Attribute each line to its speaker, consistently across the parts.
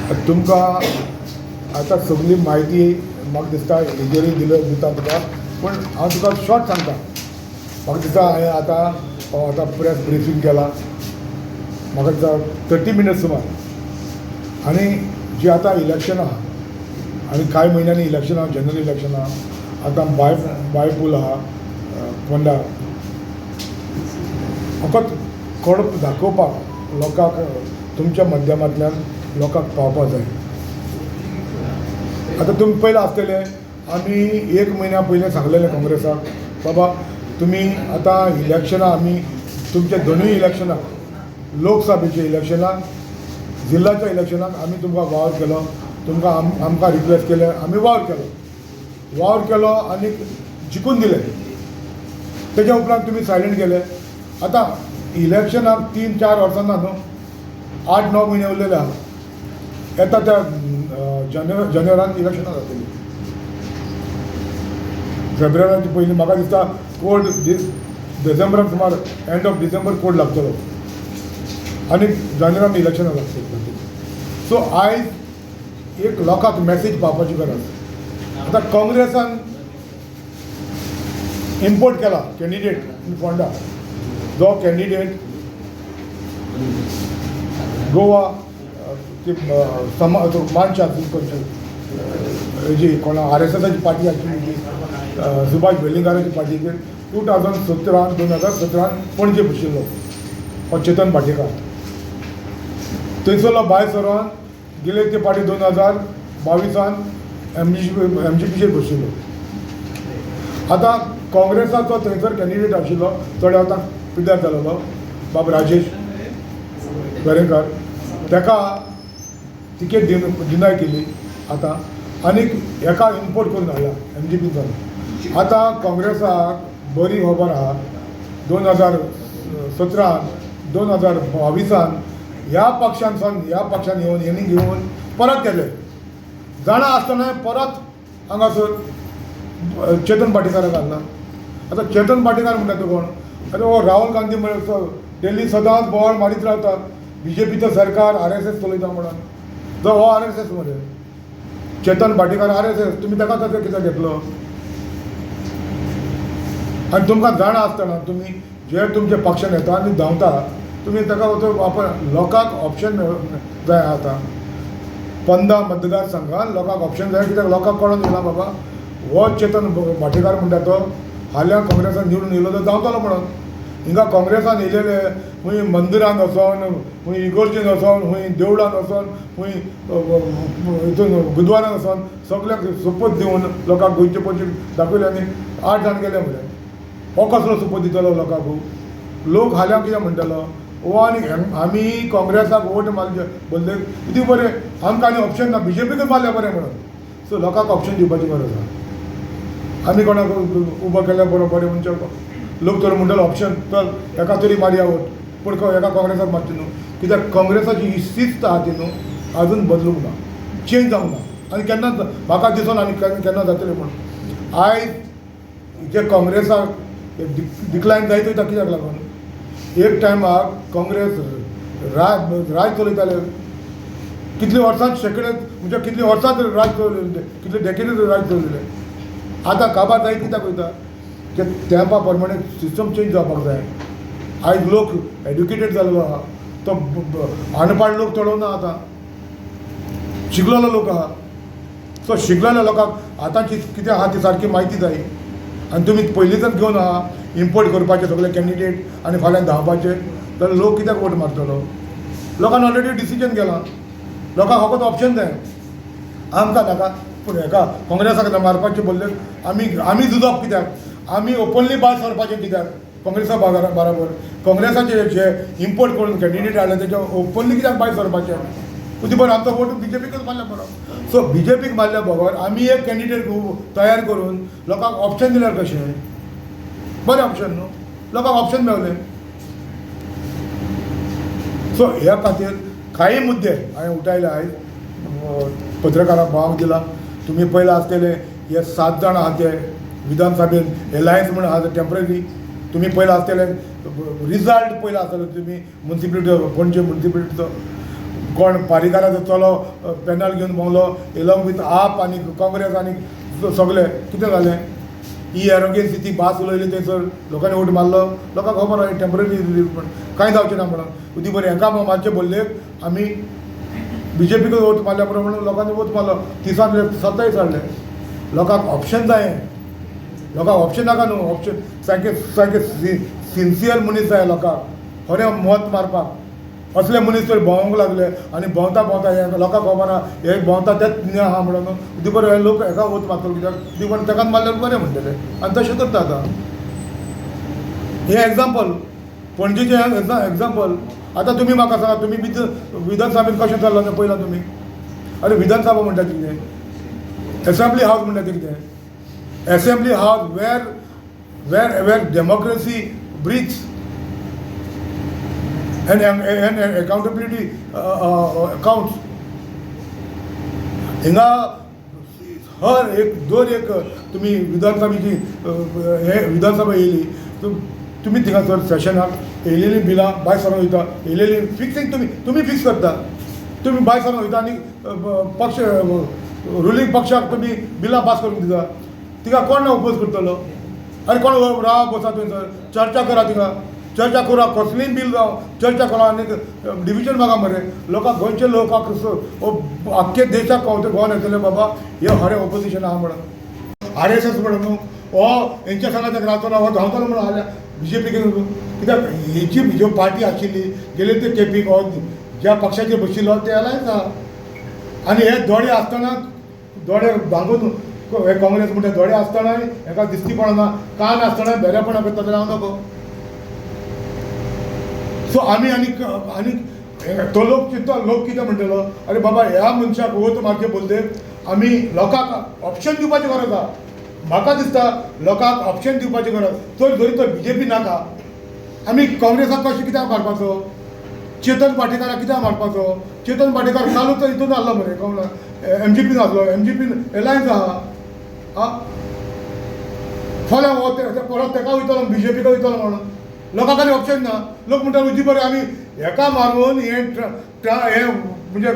Speaker 1: तुमकां आतां सगळी म्हायती म्हाका दिसता हेजेरूय दिता तुका, पूण हांव तुका शॉर्ट सांगता. म्हाका दिसता हांवें आतां प्रेस ब्रिफींग केला, म्हाका दिसता 30 मिनट्स सुमार. आनी जी आतां इलेक्शन आहा आनी कांय म्हयन्यांनी इलेक्शन आहा, जनरल इलेक्शन आहा, आतां बायपूल आहा फोंडा. फकत कळप दाखोवपाक लोकांक तुमच्या माध्यमांतल्यान लोकांक पावपाक जाय. आतां तुमी पयलें आसतले आमी 1 म्हयन्या पयलें सांगलेलें काँग्रेसाक, बाबा तुमी आतां इलेक्शनां आमी तुमच्या दोनूय इलेक्शनाक, लोकसभेच्या इलेक्शनाक, जिल्ल्याच्या इलेक्शनाक आमी तुमकां वावर केलो, तुमकां आमकां रिक्वेस्ट केलें, आमी वावर केलो आनी जिखून दिलें. तेज्या उपरांत तुमी सायलेंट केले. आतां इलेक्शनाक 3-4 वर्सां ना न्हू, 8-9 म्हयने उरलेले आहा. येता त्या जानेवारींत इलेक्शनां जातलीं. फेब्रुवारीच्या पयलीं म्हाका दिसता कोड डिसेंबराक सुमार एंड ऑफ डिसेंबर कोड लागतलो आनी जानेवारींत इलेक्शनां जातलीं. सो आयज एक लोकांक मॅसेज पावपाची गरज. आतां काँग्रेसान इम्पोर्ट केला कॅन्डिडेट इन फोंडा, जो कॅन्डिडेट गोवा मानशा हेजी कोणा RSSची पार्टी आशिल्ली, सुभाष वेलिंगाराची पार्टीचेर 2017 पणजे बशिल्लो हो चेतन भाटेकार. थंयसरलो भायर सरोन गेले ते पार्टी 2022 MGPचेर बशिल्लो. आतां काँग्रेसाचो थंयसर कॅन्डिडेट आशिल्लो चड आतां पिड्ड्यार जालोलो बाब राजेश वेरेंकर, ताका तिकेट डिनाय केली आतां, आनीक एका इम्पोर्ट करून हाडला MGPचो. आतां काँग्रेसाक बरी खबर आहा 2017 2022 ह्या पक्षान येवन हेणी घेवन परत केले. जाणा आसतना परत हांगासर चेतन भाटेकाराक घालना. आतां चेतन भाटेकार म्हणटा तो कोण? आतां हो राहुल गांधी म्हणटा दिल्ली सदांच बोवाळ मारीत रावता BJPचो सरकार RSS चलयता म्हणून. जो हो RSS मरे चेतन भाटेकार RSS, तुमी ताका ताचो कित्याक घेतलो? आनी तुमकां जाणा आसतना तुमी जे तुमच्या पक्षान येता आनी धांवता, तुमी ताका लोकांक ऑप्शन जाय. आतां 15 मतदारसंघान लोकांक ऑप्शन जाय, कित्याक लोकांक कळोन येयला बाबा हो चेतन भाटेकार म्हणटा तो हाल्या काँग्रेसान निवडून येयलो तो धांवतलो म्हणून. हिंगा काँग्रेसान येयलेले खूंय मंदिरान वचोन, खूंय इगोर्जीन वचोन, खूंय देवळान वचोन, खूंय हितून गुरुद्वारान वचोन सगळ्याक सुपत दिवन लोकांक गोंयचे पयशे दाखयले आनी 8 जाण गेले म्हळ्यार. हो कसलो सुपत दितलो लोकांक? लोक हाल्या कितें म्हणटलो हो आनी आमी काँग्रेसाक वोट मारले बदले कितें बरें आमकां आनी ऑप्शन ना, BJPकूच मारलें बरें म्हणून. सो लोकांक ऑप्शन दिवपाची गरज आहा. आमी कोणाक उबो केल्यार बरें म्हणजे लोक तर म्हणटलो ऑप्शन चल एका तरी मारया वोट, पूण एका काँग्रेसाक मारची न्हू, कित्याक काँग्रेसाची ही शिस्त आहा ती न्हू आजून बदलूंक ना, चेंज जावंक ना. आनी केन्ना म्हाका दिसोन आनी केन्ना जातलें म्हणून. आयज जे काँग्रेसाक डिक्लायन जायत वयता कित्याक लागून? एक टायमाक काँग्रेस राज चलयताले, कितले वर्सां म्हणजे कितले वर्सां राज चलयले, कितले डेकेडीज राज चलयले. आतां काबार जायत कित्याक वयता? की तेंपा प्रमाणे सिस्टम चेंज जावपाक जाय. आयज लोक एड्युकेटेड जाल्लो आहा, तो अनपड लोक चडो ना, आतां शिकलेलो लोक आहा. सो शिकलेल्या लोकांक आतांची कितें आहा ती सारकी म्हायती जाय. आनी तुमी पयलींच्यान घेवन आहा इम्पोर्ट करपाचे सगळे कॅन्डिडेट आनी फाल्यां धांवपाचे, जाल्यार लोक कित्याक वोट मारतलो? लोकांनी ऑलरेडी डिसिजन केलां. लोकांक फकत ऑप्शन जाय. आमकां नाका, पूण हेका काँग्रेसाक मारपाचे बदले आमी झुजप कित्याक? आमी ओपनली भायर सरपाचें कित्याक? काँग्रेसा बरोबर काँग्रेसाचे जे इम्पोर्ट करून कॅन्डिडेट हाडले तेजे ओपनली कित्याक भायर सरपाचें? तुजी बरें आमचो वोट BJPकूच मारल्या बरो. सो BJPक मारल्या बरोबर आमी एक कॅन्डिडेट तयार करून लोकांक ऑप्शन दिल्यार कशें? बरें ऑप्शन न्हू, लोकांक ऑप्शन मेळ्ळें. सो ह्या खातीर काही मुद्दे हांवें उठयले आयज पत्रकारांक भावाक दिला. तुमी पयले आसतले हे 7 जाण आहा ते विधानसभेन एलायन्स म्हणून आहा टेम्पररी. तुमी पयले आसतले रिजल्ट पयले आसतलो तुमी म्युनिसिपलिटी पणजे म्युनिसिपलिटीचो कोण पारीकाराचो चलो पॅनल घेवन भोंवलो एलॉंग विथ आप आनी काँग्रेस आनी सगळे कितें जालें ही एरोगेन्सी ती भास उलयली थंयसर लोकांनी वोट मारलो लोकांक खबर आहा टेम्पररी रिलीफ पण कांय जावचें ना म्हणून उदी बरें हांकां मातशें बोल्लेक आमी BJPकूच वोट मारल्या प्रमाणे लोकांनी वोट मारलो तिसांत सत्ताय हाडले लोकांक ऑप्शन जाय लोकांक ऑप्शन नाका न्हू ऑप्शन सारकें सारकें सिन्सियर मनीस जाय लोकांक खरें मत मारपाक असले मनीस तर भोंवंक लागले आनी भोंवता भोंवता हे लोकांक खबर आहा हे भोंवता तेच न्याय आहा म्हणून उदी बरें हे लोक हेका वोट मारतलो कित्याक उदी बरें तेकाच मारल्यार बरें म्हणटले आनी तशें करता आतां हे एग्जाम्पल पणजेचें एग्जाम्पल आतां तुमी म्हाका सांगा तुमी विधानसभेंत कशें चल्ला तें पळयलां तुमी अरे विधानसभा म्हणटा कितें एसेंब्ली हावस म्हणटा ते कितें assembly house where democracy breathes and accountability counts. हिंगा हर एक दर एक तुम्ही विधानसभेची हे विधानसभा येयली तुम्ही थिंगासर सेशनाक येयलेलीं बिलां भायर सरोन वयता येयलेलीं फिक्सिंग तुम्ही फिक्स करता तुम्ही भायर सरोन वयता आनी पक्ष रुलींग पक्षाक तुम्ही बिलां पास करून दिता तिका कोण ओपोज करतलो आनी कोण राव बसा थंयसर चर्चा करा तिका चर्चा करा कसलीय बील जावं चर्चा करा आनी डिविजन मागा मरे लोकांक गोंयचे लोकांक आख्खे देशाक गोवन येतले बाबा हे खरें ऑपोजिशन आहा म्हणून RSS म्हणून न्हू हो हेंच्या सांगात रावतलो हो धांवतलो म्हणून आल्या BJP कित्याक हेची ज्यो पार्टी आशिल्ली गेले ते केपीक हो ज्या पक्षाचेर बशिल्लो ते एलायन्स आहा आनी हे दोडे आसतना दोडे भांगून हे काँग्रेस म्हणटा दोडे आसतना हेका दिसती पडना कान आसतना बेरेपणां करता जाल्यार हांव नको सो आमी आनी तो लोक चिंतता लोक कितें म्हणटलो अरे बाबा ह्या मनशाक वोट मारचे बोलते आमी लोकांक ऑप्शन दिवपाची गरज आहा म्हाका दिसता लोकांक ऑप्शन दिवपाची गरज तर जरी तो BJP नाका आमी काँग्रेसाक कशें कित्याक मारपाचो चेतन पाटेकाराक कित्याक मारपाचो चेतन पाटेकार कालूच हितून आहलो मरे MGPन आहलो MGPन एलायन्स आहा फाल्यां हो परत तेका वयतलो BJPक वयतलो म्हणून लोकांक आनी ऑप्शन ना लोक म्हणटा उजी बरें आमी हेका मारून हे म्हणजे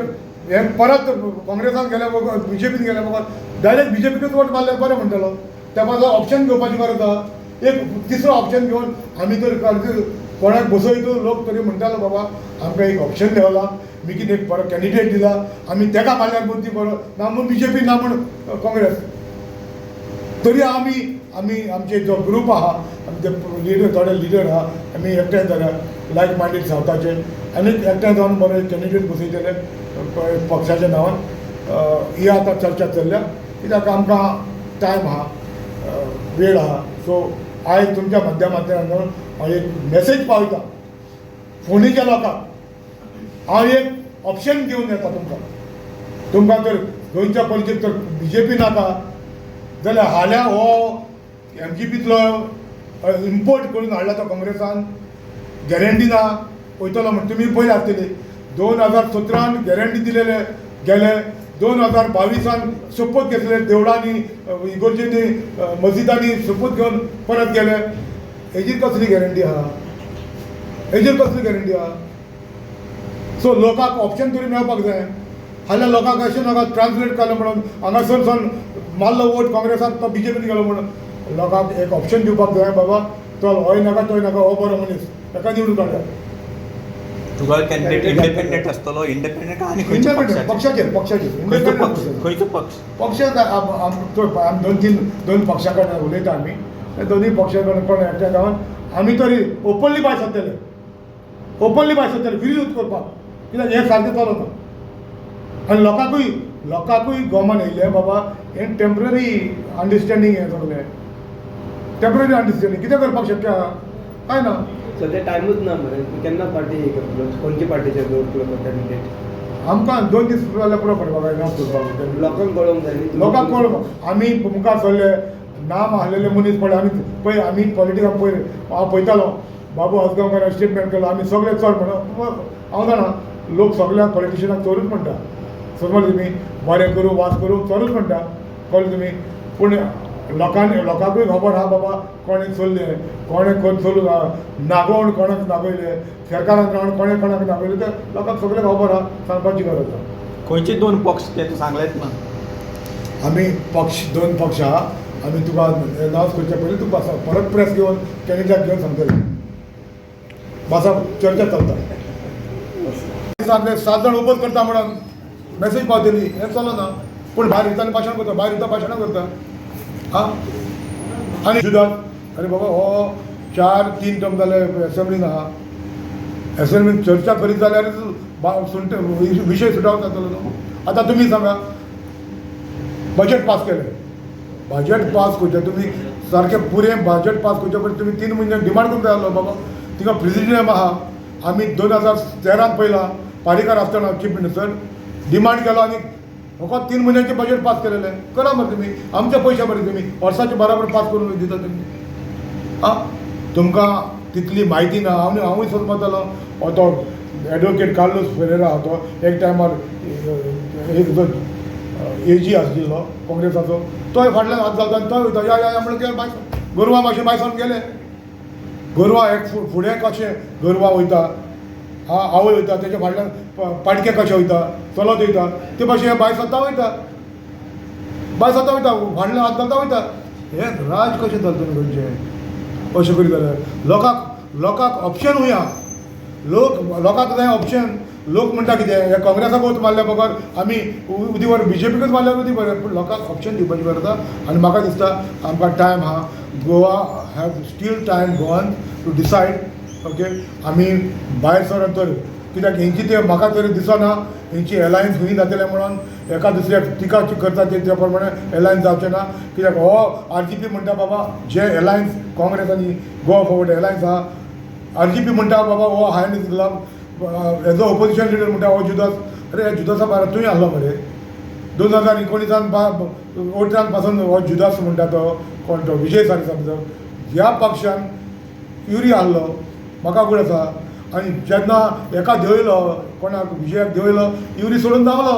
Speaker 1: हे परत काँग्रेसान गेले BJPन गेले बाबा डायरेक्ट BJPकूच वोट मारल्यार बरें म्हणटलो त्या बद्दल ऑप्शन घेवपाची गरज आहा एक तिसरो ऑप्शन घेवन आमी तर कोणाक बसयतो लोक तरी म्हणटालो बाबा आमकां एक ऑप्शन देवला मी कितें एक परत कॅन्डिडेट दिला आमी तेका मारल्यार ती बरो ना म्हूण BJP ना म्हूण काँग्रेस तरी आमी आमचे जो ग्रूप आहा आमचे लिडर थोडे लिडर आहा आमी एकठांय जाल्या लायक मायंडेड सावथाचे आनी एकठांय जावन बरे कॅन्डिडेट बसयतले पक्षाच्या नांवान ही आतां चर्चा चल्ल्या कित्याक आमकां टायम आहा वेळ आहा सो आयज तुमच्या माध्यमांतल्यान हांव एक मॅसेज पावयता फोंडेच्या लोकांक हांव एक ऑप्शन घेवन येता तुमकां तर गोंयच्या पॉलिटिक्स तर BJP नाका जाल्यार हाल्या हो MGPतलो इम्पोर्ट करून हाडला तो काँग्रेसान गॅरंटी ना वयतलो म्हण तुमी पळय आसतली 2017 गॅरंटी दिलेले गेले 2022 शपथ घेतले देवळांनी इगोर्जींनी मस्जिदांनी शपथ घेवन परत गेले हेजी कसली गॅरंटी आहा हेजेर कसली गॅरंटी आहा सो लोकांक ऑप्शन तरी मेळपाक जाय हाल्या लोकांक अशें नाका ट्रान्सलेट केलें म्हणून हांगासर सावन मारलो वोट काँग्रेसाक तो BJPन गेलो म्हणून लोकांक एक ऑप्शन दिवपाक जाय बाबा चल होय नाका तोय नाका हो बरो मनीस ताका निवडून काडया
Speaker 2: तुका कॅन्डिडेट इंडिपेंडंट आसतलो इंडिपेंडंट आनी
Speaker 1: पक्षाचेर
Speaker 2: खंयचो पक्ष
Speaker 1: आमी दोन पक्षा कडेन उलयता आमी दोनूय पक्षा कडेन कोण एकठांय जावन आमी तरी ओपनली भायर सरतले विरोध करपाक कित्याक हें सारकें चलना आनी लोकांकूय गोमान येयले बाबा हें टेम्पररी अंडरस्टँडींग हें सगलें टेम्पररी अंडरस्टँडींग कितें करपाक शक्य आहा काय ना
Speaker 3: सध्या टायमूच ना मरे केन्ना पार्टी हे करतलो खंयची पार्टीचेर दवरतलो तो कॅन्डिडेट
Speaker 1: आमकां 2 दीस जाल्यार पुरो पडपाक जाय नाम करपाक
Speaker 3: लोकांक कळोवंक जाय
Speaker 1: लोकांक कळोवंक आमी मुखार सरले नाम आहलेले मनीस पळय आमी पळय आमी पॉलिटिकान पळय हांव पळयतालो बाबू हजगांवकार स्टेटमेंट केलो आमी सगळे चड म्हणून हांव जाणा लोक सगळ्या पॉलिटिशियनाक चोरूच म्हणटा समज तुमी बरें करूं वास करूं चडूच म्हणटा कळ्ळें तुमी पूण लोकांकूय खबर आहा बाबा कोणें चल्लें कोणें नागोवन कोणाक नागयलें सरकारान रावन कोणें कोणाक नागयलें तें लोकांक सगळें खबर आहा सांगपाची गरज आसा.
Speaker 2: खंयचे 2 पक्ष ते तूं सांगलेत ना.
Speaker 1: आमी दोन पक्ष आहा आमी तुका अनावन्स करचे पयलीं तूं बसा परत प्रेस घेवन कॅन्डिडेट घेवन सांगतले बसा चर्चा चलता. सांगले 7 जाण ओपोज करता म्हणून मॅसेज पावतली हें चलना पूण भायर येता आनी भाशण करता भायर येता भाशणां करता हां आनी जुदास अरे बाबा हो 4-3 टर्म जाले एसेंब्लीन आहा एसेंब्लीन चर्चा करीत जाल्यार विशय सुटावंक जातलो न्हू. आतां तुमी सांगा बजेट पास केलें बजेट पास करचें तुमी सारकें पुरें बजेट पास करचे पयलीं तुमी 3 म्हयने डिमांड करूंक जाय आसलो बाबा थिंगा प्रेजिडियम आहा आमी 2013 पयला पारीकार आसतना चीफ मिनिस्टर डिमांड केलो आनी फकत 3 म्हयन्याचें बजेट पास केलेलें करा मरे तुमी आमचे पयशे मरे तुमी वर्साचे बराबर पास करून दिता तुमी आं तुमकां तितली म्हायती ना हांवूय सोदतालो तो एडवोकेट कार्लोस फेरेरा तो एक टायमार एक एजी आशिल्लो काँग्रेसाचो तोय फाटल्यान हात घालता आनी तोय वयता या म्हणून गेले भायर गोरवां मातशें भायर गेले गोरवां एक फुडें कशें गोरवां वयता आवय वयता तेच्या फाटल्यान पाडके कशें वयता चलत वयता ते भाशेन हे भायर सत्ता वयता फाटल्यान हात घालता वयता हें राज कशें चलतलें गोंयचें अशें करीत जाल्यार लोकांक ऑप्शन उया लोकांक जाय ऑप्शन लोक म्हणटा कितें हे काँग्रेसाक वोट मारल्या बगर आमी उदी बरें BJPकूच मारल्यार उदी बरें पूण लोकांक ऑप्शन दिवपाची गरज आसा आनी म्हाका दिसता आमकां टायम आहा Goa have still time Goan to decide okay आमी भायर सरून तर कित्याक हेंची ते म्हाका तरी दिसना हेंची एलायन्स खंय जातलें म्हणून एका दुसऱ्याक टिका करता त्या प्रमाणे एलायन्स जावचें ना कित्याक हो RGP म्हणटा बाबा जे एलायन्स काँग्रेस आनी गोवा फॉरवर्ड एलायन्स आहा RGP म्हणटा बाबा हो हांवें दिला एज अ ऑपोजिशन लिडर म्हणटा हो जुदास अरे ह्या जुदासा भायर तुवें आहलो मरे 2019 18 पासून हो जुदास म्हणटा तो कोण तो विजय साळुंके ह्या पक्षान युरी आहलो म्हाका कळ्ळ आसा आनी जेन्ना एका देंवयलो कोणाक विजयाक देंवयलो युरी सोडून धांवलो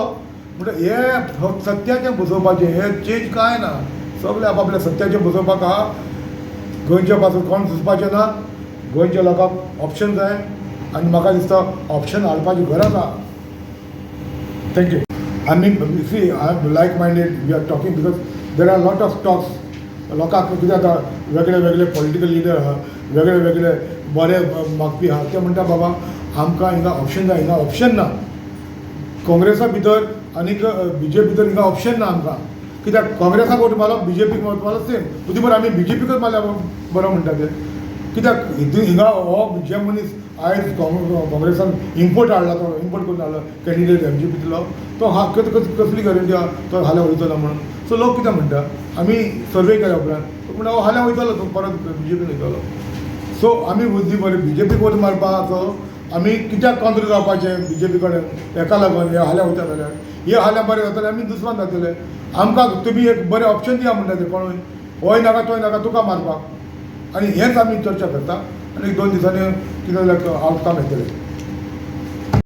Speaker 1: म्हणटा हे सत्याचें बसोवपाचें हे चेंज कांय ना सगळे आपापल्या सत्याचें बसोवपाक आहा गोंयच्या पासून कोण सुचपाचें ना गोंयच्या लोकांक ऑप्शन जाय आनी म्हाका दिसता ऑप्शन हाडपाची गरज आहा थँक्यू आमी see I like minded we are talking because there are lot of talks लोकांक कितें जाता वेगळे वेगळे पॉलिटिकल लिडर आहा वेगळे वेगळे बरे मागपी आहा ते म्हणटा बाबा आमकां हिंगा ऑप्शन जाय हिंगा ऑप्शन ना काँग्रेसा भितर आनीक BJP भितर हिंगा ऑप्शन ना आमकां कित्याक काँग्रेसाक वोट मारलो BJPक वोट मारलो सेम उदी बरें आमी BJPकूच मारल्या बरो म्हणटा ते कित्याक हिंगा हो जे मनीस आयज काँग्रेसान इम्पोर्ट हाडला तो इम्पोर्ट करून हाडलो कॅन्डिडेट MGPतलो तो कसली गॅरंटी आहा तो हाल्या वयतलो म्हणून सो लोक कितें म्हणटा आमी सर्वे केल्या उपरांत म्हणटा हो हाल्या वयतलो तो परत BJPन वयतलो सो आमी बुद्धी बरें BJPक वोट मारपाचो आमी कित्याक कॉन्ट्री जावपाचें BJP कडेन एका लागून हे हाल्या वयता जाल्यार हे हाल्या बरें जातलें आमी दुसऱ्यान जातले आमकां तुमी एक बरें ऑप्शन दिया म्हणटा ते कोणूय होय नाका तोय नाका तुका मारपाक आनी हेंच आमी चर्चा करता आनी 2 दिसांनी कितें जाल्यार आउटकम येतलें